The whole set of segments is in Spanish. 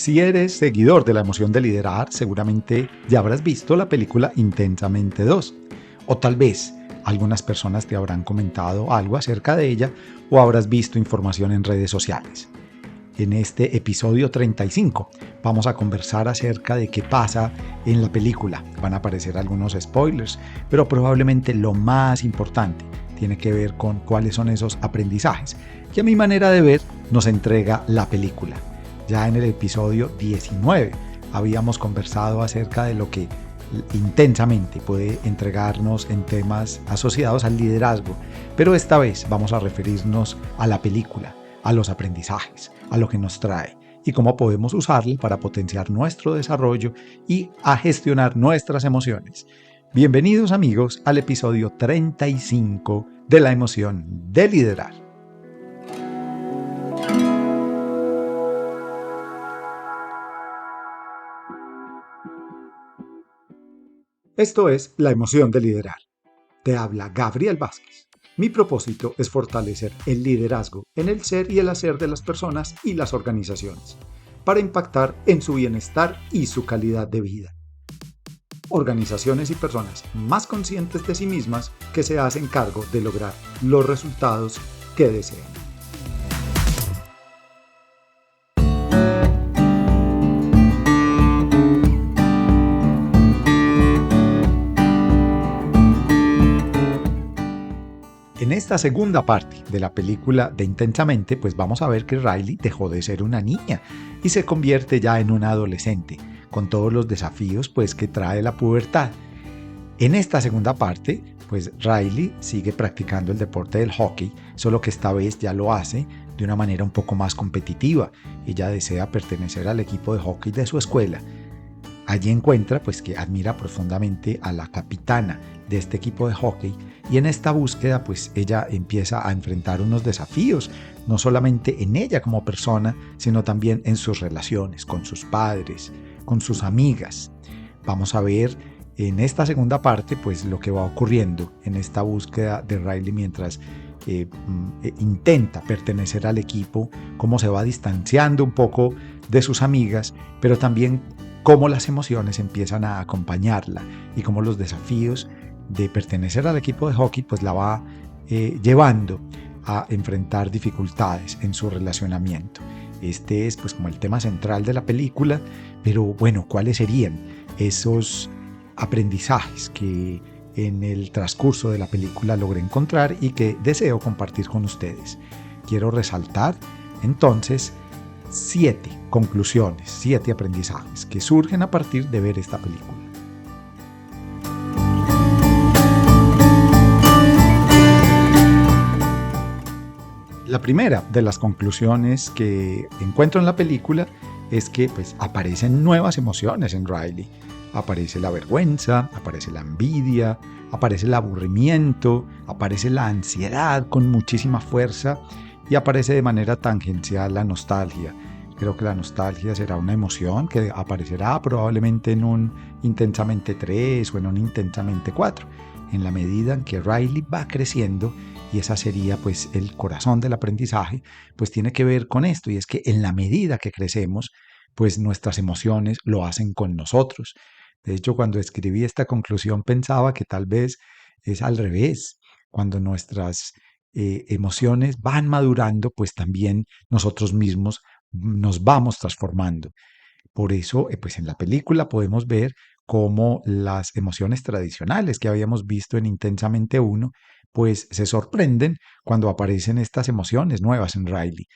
Si eres seguidor de la emoción de liderar, seguramente ya habrás visto la película Intensamente 2. O tal vez algunas personas te habrán comentado algo acerca de ella o habrás visto información en redes sociales. En este episodio 35 vamos a conversar acerca de qué pasa en la película. Van a aparecer algunos spoilers, pero probablemente lo más importante tiene que ver con cuáles son esos aprendizajes que a mi manera de ver nos entrega la película. Ya en el episodio 19 habíamos conversado acerca de lo que intensamente puede entregarnos en temas asociados al liderazgo, pero esta vez vamos a referirnos a la película, a los aprendizajes, a lo que nos trae y cómo podemos usarlo para potenciar nuestro desarrollo y a gestionar nuestras emociones. Bienvenidos amigos al episodio 35 de la emoción de liderar. Esto es La emoción de liderar. Te habla Gabriel Vázquez. Mi propósito es fortalecer el liderazgo en el ser y el hacer de las personas y las organizaciones, para impactar en su bienestar y su calidad de vida. Organizaciones y personas más conscientes de sí mismas que se hacen cargo de lograr los resultados que desean. En esta segunda parte de la película de Intensamente, pues vamos a ver que Riley dejó de ser una niña y se convierte ya en una adolescente, con todos los desafíos pues que trae la pubertad. En esta segunda parte, pues Riley sigue practicando el deporte del hockey, solo que esta vez ya lo hace de una manera un poco más competitiva. Ella desea pertenecer al equipo de hockey de su escuela. Allí encuentra pues que admira profundamente a la capitana de este equipo de hockey y en esta búsqueda pues ella empieza a enfrentar unos desafíos, no solamente en ella como persona, sino también en sus relaciones con sus padres, con sus amigas. Vamos a ver en esta segunda parte pues lo que va ocurriendo en esta búsqueda de Riley mientras intenta pertenecer al equipo, cómo se va distanciando un poco de sus amigas, pero también cómo las emociones empiezan a acompañarla y cómo los desafíos de pertenecer al equipo de hockey pues la va llevando a enfrentar dificultades en su relacionamiento. Este es pues como el tema central de la película, pero bueno, ¿cuáles serían esos aprendizajes que en el transcurso de la película logré encontrar y que deseo compartir con ustedes? Quiero resaltar entonces 7 conclusiones, 7 aprendizajes que surgen a partir de ver esta película. La primera de las conclusiones que encuentro en la película es que pues, aparecen nuevas emociones en Riley. Aparece la vergüenza, aparece la envidia, aparece el aburrimiento, aparece la ansiedad con muchísima fuerza y aparece de manera tangencial la nostalgia. Creo que la nostalgia será una emoción que aparecerá probablemente en un Intensamente 3 o en un Intensamente 4, en la medida en que Riley va creciendo, y esa sería pues el corazón del aprendizaje, pues tiene que ver con esto, y es que en la medida que crecemos, pues nuestras emociones lo hacen con nosotros. De hecho, cuando escribí esta conclusión pensaba que tal vez es al revés. Cuando nuestras emociones van madurando, pues también nosotros mismos nos vamos transformando. Por eso, pues en la película podemos ver cómo las emociones tradicionales que habíamos visto en Intensamente 1, pues se sorprenden cuando aparecen estas emociones nuevas en Riley.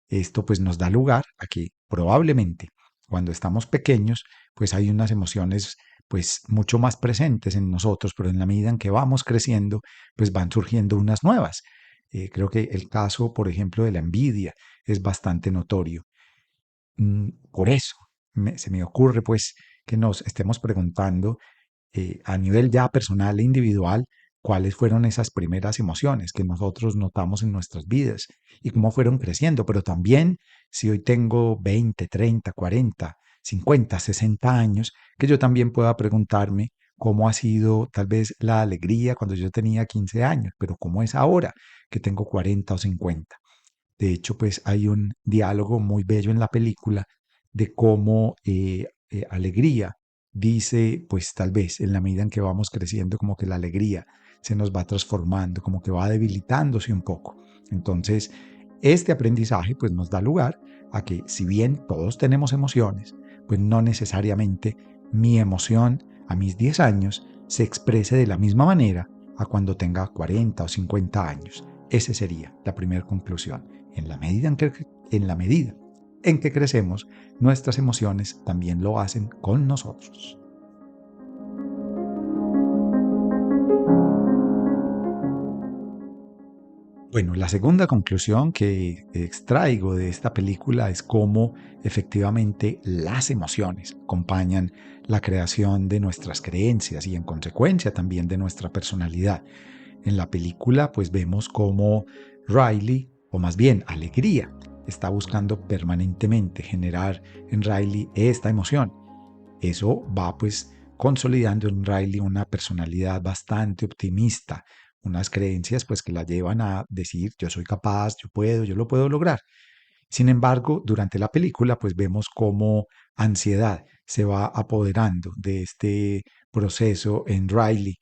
Esto pues nos da lugar a que probablemente cuando estamos pequeños, pues hay unas emociones pues mucho más presentes en nosotros, pero en la medida en que vamos creciendo, pues van surgiendo unas nuevas. Creo que el caso, por ejemplo, de la envidia es bastante notorio. Por eso se me ocurre pues que nos estemos preguntando a nivel ya personal e individual cuáles fueron esas primeras emociones que nosotros notamos en nuestras vidas y cómo fueron creciendo, pero también si hoy tengo 20, 30, 40, 50, 60 años, que yo también pueda preguntarme cómo ha sido tal vez la alegría cuando yo tenía 15 años, pero cómo es ahora que tengo 40 o 50. De hecho, pues hay un diálogo muy bello en la película de cómo alegría dice, pues tal vez en la medida en que vamos creciendo, como que la alegría se nos va transformando, como que va debilitándose un poco. Entonces, este aprendizaje pues nos da lugar a que si bien todos tenemos emociones, pues no necesariamente mi emoción a mis 10 años se exprese de la misma manera a cuando tenga 40 o 50 años. Esa sería la primera conclusión. En la medida en que crecemos, nuestras emociones también lo hacen con nosotros. Bueno, la segunda conclusión que extraigo de esta película es cómo efectivamente las emociones acompañan la creación de nuestras creencias y en consecuencia también de nuestra personalidad. En la película pues vemos cómo Riley, o más bien Alegría, está buscando permanentemente generar en Riley esta emoción. Eso va pues consolidando en Riley una personalidad bastante optimista, unas creencias pues que la llevan a decir yo soy capaz, yo puedo, yo lo puedo lograr. Sin embargo, durante la película pues vemos cómo ansiedad se va apoderando de este proceso en Riley.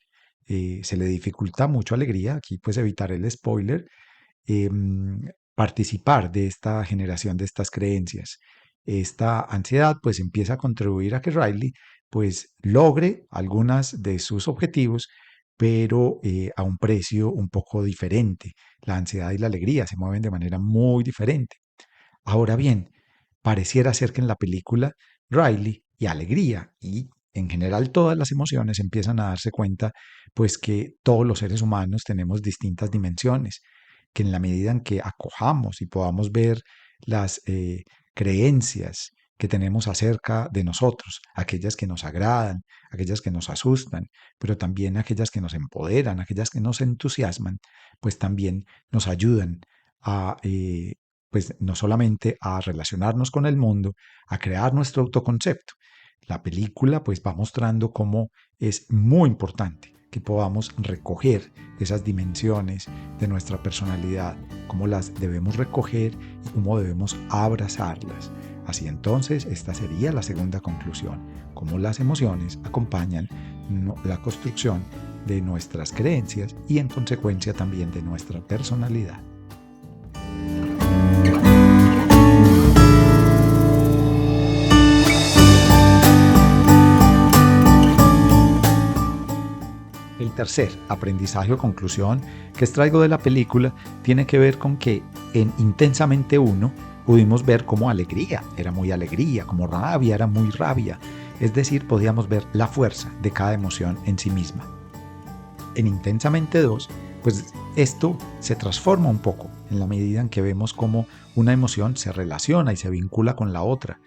Se le dificulta mucho alegría, aquí pues evitar el spoiler, participar de esta generación de estas creencias. Esta ansiedad pues empieza a contribuir a que Riley pues logre algunas de sus objetivos, pero a un precio un poco diferente. La ansiedad y la alegría se mueven de manera muy diferente. Ahora bien, pareciera ser que en la película Riley y Alegría y en general todas las emociones empiezan a darse cuenta pues que todos los seres humanos tenemos distintas dimensiones, que en la medida en que acojamos y podamos ver las creencias que tenemos acerca de nosotros, aquellas que nos agradan, aquellas que nos asustan, pero también aquellas que nos empoderan, aquellas que nos entusiasman, pues también nos ayudan a pues no solamente a relacionarnos con el mundo, a crear nuestro autoconcepto. La película pues va mostrando cómo es muy importante que podamos recoger esas dimensiones de nuestra personalidad, cómo las debemos recoger y cómo debemos abrazarlas. Así entonces, esta sería la segunda conclusión, cómo las emociones acompañan la construcción de nuestras creencias y en consecuencia también de nuestra personalidad. El tercer aprendizaje o conclusión que extraigo de la película tiene que ver con que en Intensamente Uno pudimos ver cómo alegría era muy alegría, como rabia era muy rabia. Es decir, podíamos ver la fuerza de cada emoción en sí misma. En Intensamente 2, pues esto se transforma un poco en la medida en que vemos cómo una emoción se relaciona y se vincula con la otra.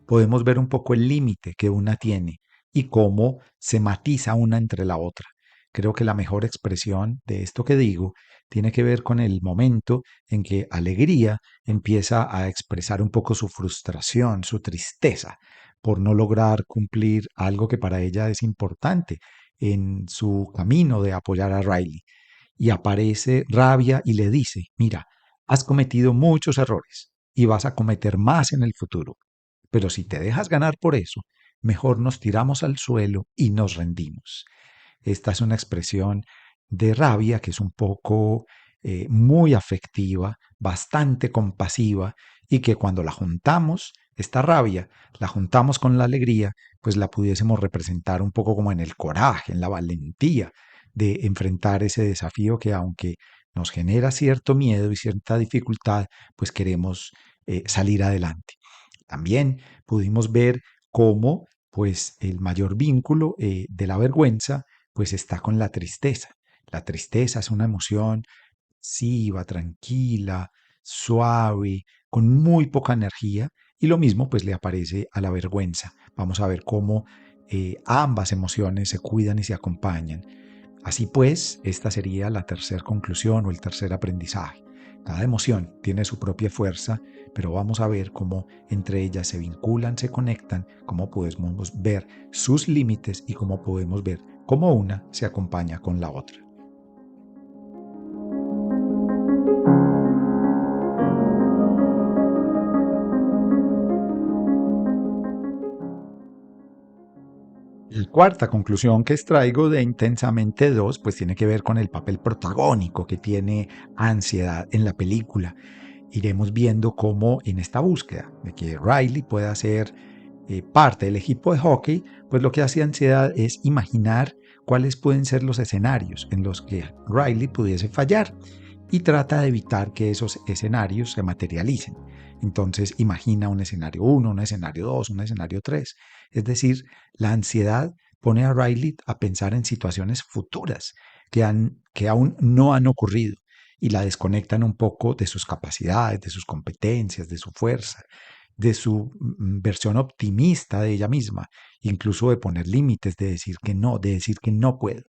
Podemos ver un poco el límite que una tiene y cómo se matiza una entre la otra. Creo que la mejor expresión de esto que digo tiene que ver con el momento en que Alegría empieza a expresar un poco su frustración, su tristeza por no lograr cumplir algo que para ella es importante en su camino de apoyar a Riley. Y aparece Rabia y le dice, mira, has cometido muchos errores y vas a cometer más en el futuro, pero si te dejas ganar por eso, mejor nos tiramos al suelo y nos rendimos. Esta es una expresión de rabia que es un poco muy afectiva, bastante compasiva y que cuando la juntamos, esta rabia, la juntamos con la alegría, pues la pudiésemos representar un poco como en el coraje, en la valentía de enfrentar ese desafío que aunque nos genera cierto miedo y cierta dificultad, pues queremos salir adelante. También pudimos ver cómo pues el mayor vínculo de la vergüenza pues está con la tristeza. La tristeza es una emoción pasiva, tranquila, suave, con muy poca energía y lo mismo pues le aparece a la vergüenza. Vamos a ver cómo ambas emociones se cuidan y se acompañan. Así pues, esta sería la tercera conclusión o el tercer aprendizaje. Cada emoción tiene su propia fuerza, pero vamos a ver cómo entre ellas se vinculan, se conectan, cómo podemos ver sus límites y cómo podemos ver cómo una se acompaña con la otra. La cuarta conclusión que extraigo de Intensamente 2 pues tiene que ver con el papel protagónico que tiene ansiedad en la película. Iremos viendo cómo en esta búsqueda de que Riley pueda ser parte del equipo de hockey, pues lo que hace ansiedad es imaginar cuáles pueden ser los escenarios en los que Riley pudiese fallar y trata de evitar que esos escenarios se materialicen. Entonces imagina un escenario 1, un escenario 2, un escenario 3. Es decir, la ansiedad pone a Riley a pensar en situaciones futuras que aún no han ocurrido y la desconectan un poco de sus capacidades, de sus competencias, de su fuerza, de su versión optimista de ella misma, incluso de poner límites, de decir que no puedo.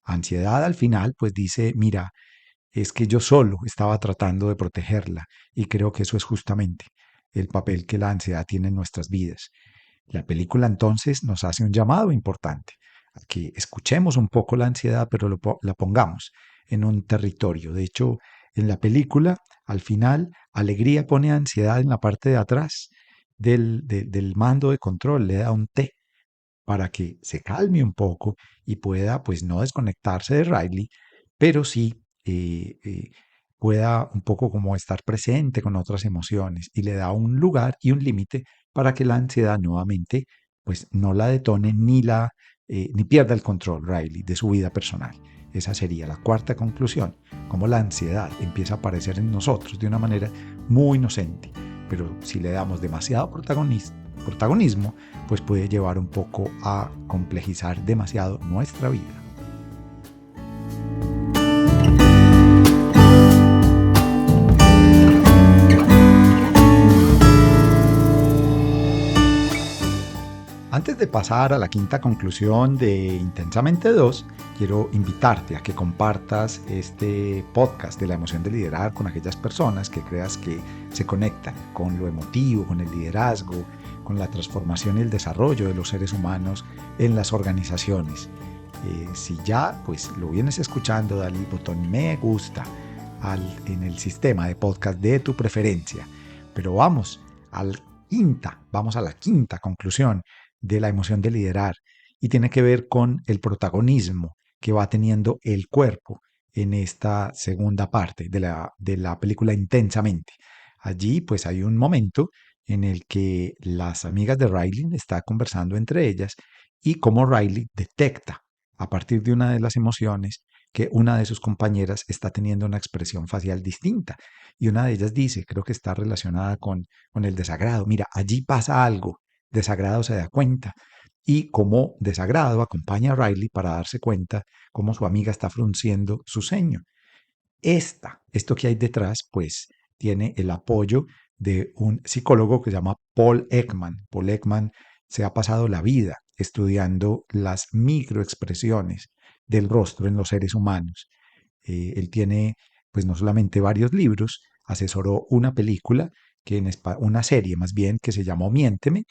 Ansiedad al final pues dice, mira, es que yo solo estaba tratando de protegerla y creo que eso es justamente el papel que la ansiedad tiene en nuestras vidas. La película entonces nos hace un llamado importante a que escuchemos un poco la ansiedad, pero la pongamos en un territorio. De hecho, en la película, al final, Alegría pone ansiedad en la parte de atrás del mando de control, le da un té para que se calme un poco y pueda, pues, no desconectarse de Riley, pero sí pueda un poco como estar presente con otras emociones y le da un lugar y un límite para que la ansiedad nuevamente, pues, no la detone ni pierda el control, Riley, de su vida personal. Esa sería la cuarta conclusión, cómo la ansiedad empieza a aparecer en nosotros de una manera muy inocente, pero si le damos demasiado protagonismo, pues puede llevar un poco a complejizar demasiado nuestra vida. Antes de pasar a la quinta conclusión de Intensamente 2, quiero invitarte a que compartas este podcast de la emoción de liderar con aquellas personas que creas que se conectan con lo emotivo, con el liderazgo, con la transformación y el desarrollo de los seres humanos en las organizaciones. Si ya pues lo vienes escuchando, dale el botón me gusta en el sistema de podcast de tu preferencia. Pero vamos a la quinta conclusión de la emoción de liderar y tiene que ver con el protagonismo que va teniendo el cuerpo en esta segunda parte de la película Intensamente. Allí pues hay un momento en el que las amigas de Riley están conversando entre ellas y cómo Riley detecta a partir de una de las emociones que una de sus compañeras está teniendo una expresión facial distinta. Y una de ellas dice, creo que está relacionada con el desagrado. Mira, allí pasa algo. Desagrado se da cuenta. Y como Desagrado acompaña a Riley para darse cuenta cómo su amiga está frunciendo su ceño. Esto que hay detrás, pues tiene el apoyo de un psicólogo que se llama Paul Ekman. Paul Ekman se ha pasado la vida estudiando las microexpresiones del rostro en los seres humanos. Él tiene, pues no solamente varios libros, asesoró una película, una serie más bien, que se llamó Miénteme,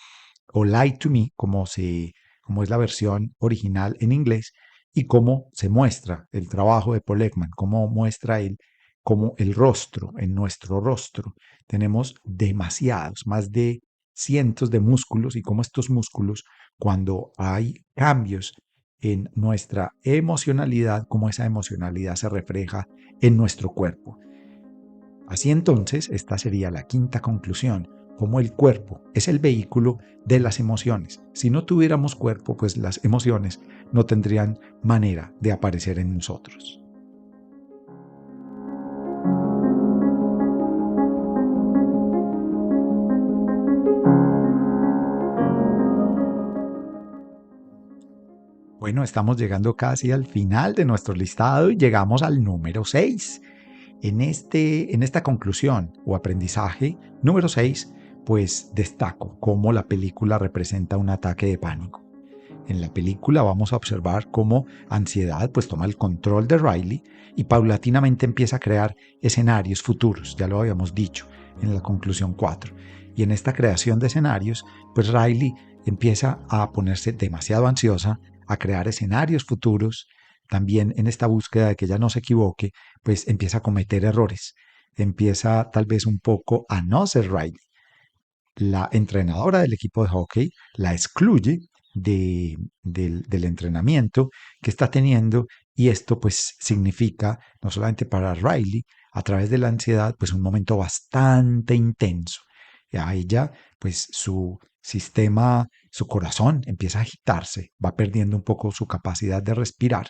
o Lie to Me, como es la versión original en inglés, y cómo se muestra el trabajo de Paul Ekman, cómo muestra él, cómo el rostro, en nuestro rostro, tenemos demasiados, más de cientos de músculos, y cómo estos músculos, cuando hay cambios en nuestra emocionalidad, cómo esa emocionalidad se refleja en nuestro cuerpo. Así entonces, esta sería la quinta conclusión, cómo el cuerpo es el vehículo de las emociones. Si no tuviéramos cuerpo, pues las emociones no tendrían manera de aparecer en nosotros. Bueno, estamos llegando casi al final de nuestro listado y llegamos al número 6. En esta conclusión o aprendizaje número 6, pues destaco cómo la película representa un ataque de pánico. En la película vamos a observar cómo ansiedad pues toma el control de Riley y paulatinamente empieza a crear escenarios futuros, ya lo habíamos dicho en la conclusión 4. Y en esta creación de escenarios, pues Riley empieza a ponerse demasiado ansiosa, a crear escenarios futuros. También en esta búsqueda de que ella no se equivoque, pues empieza a cometer errores, empieza tal vez un poco a no ser Riley. La entrenadora del equipo de hockey la excluye del entrenamiento que está teniendo, y esto pues significa no solamente para Riley a través de la ansiedad pues un momento bastante intenso. A ella pues su sistema, su corazón empieza a agitarse, va perdiendo un poco su capacidad de respirar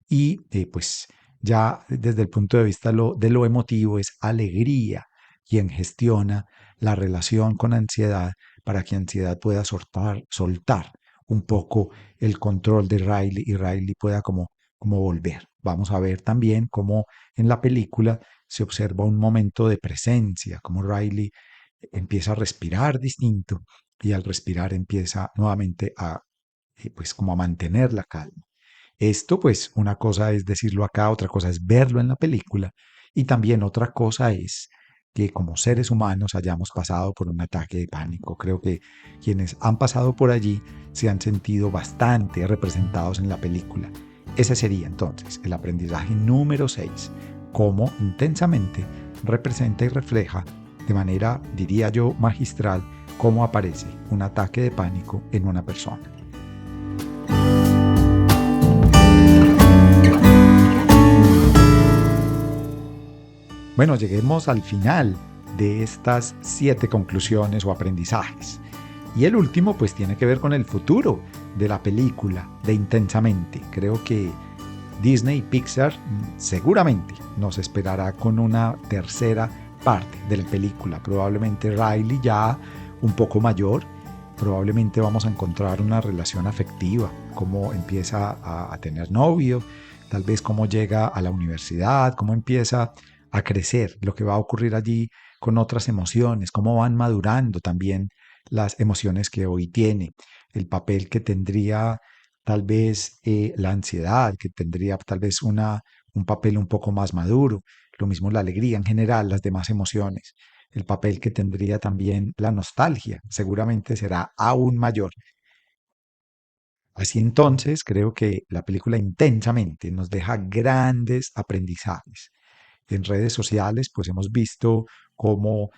y pues ya desde el punto de vista de lo emotivo es alegría quien gestiona la relación con ansiedad para que ansiedad pueda soltar un poco el control de Riley y Riley pueda como volver. Vamos a ver también cómo en la película se observa un momento de presencia, como Riley empieza a respirar distinto y al respirar empieza nuevamente a pues como a mantener la calma. Esto pues una cosa es decirlo acá, otra cosa es verlo en la película y también otra cosa es que como seres humanos hayamos pasado por un ataque de pánico. Creo que quienes han pasado por allí se han sentido bastante representados en la película. Ese sería entonces el aprendizaje número 6, cómo intensamente representa y refleja de manera, diría yo, magistral, cómo aparece un ataque de pánico en una persona. Bueno, lleguemos al final de estas 7 conclusiones o aprendizajes. Y el último pues tiene que ver con el futuro de la película, de Intensamente. Creo que Disney y Pixar seguramente nos esperará con una tercera parte de la película. Probablemente Riley ya un poco mayor, probablemente vamos a encontrar una relación afectiva, cómo empieza a tener novio, tal vez cómo llega a la universidad, cómo empieza a crecer, lo que va a ocurrir allí con otras emociones, cómo van madurando también las emociones que hoy tiene, el papel que tendría tal vez la ansiedad, que tendría tal vez un papel un poco más maduro, lo mismo la alegría en general, las demás emociones, el papel que tendría también la nostalgia, seguramente será aún mayor. Así entonces, creo que la película Intensamente nos deja grandes aprendizajes. En redes sociales, pues hemos visto cómo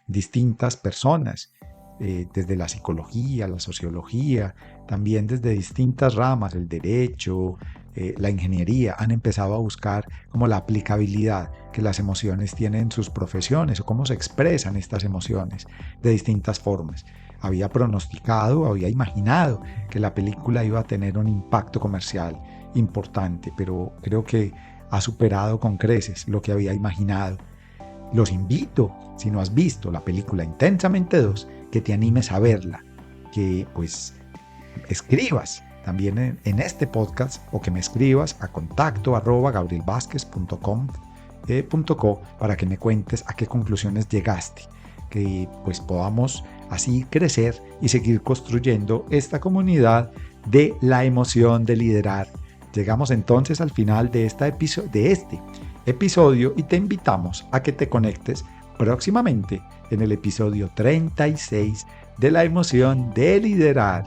distintas personas, desde la psicología, la sociología, también desde distintas ramas, el derecho, la ingeniería, han empezado a buscar como la aplicabilidad que las emociones tienen en sus profesiones o cómo se expresan estas emociones de distintas formas. Había pronosticado, había imaginado que la película iba a tener un impacto comercial importante, pero creo que ha superado con creces lo que había imaginado. Los invito, si no has visto la película Intensamente 2, que te animes a verla, que pues escribas también en este podcast o que me escribas a contacto@gabrielvasquez.com.co para que me cuentes a qué conclusiones llegaste, que pues podamos así crecer y seguir construyendo esta comunidad de la emoción de liderar. Llegamos entonces al final de este episodio y te invitamos a que te conectes próximamente en el episodio 36 de la emoción de liderar.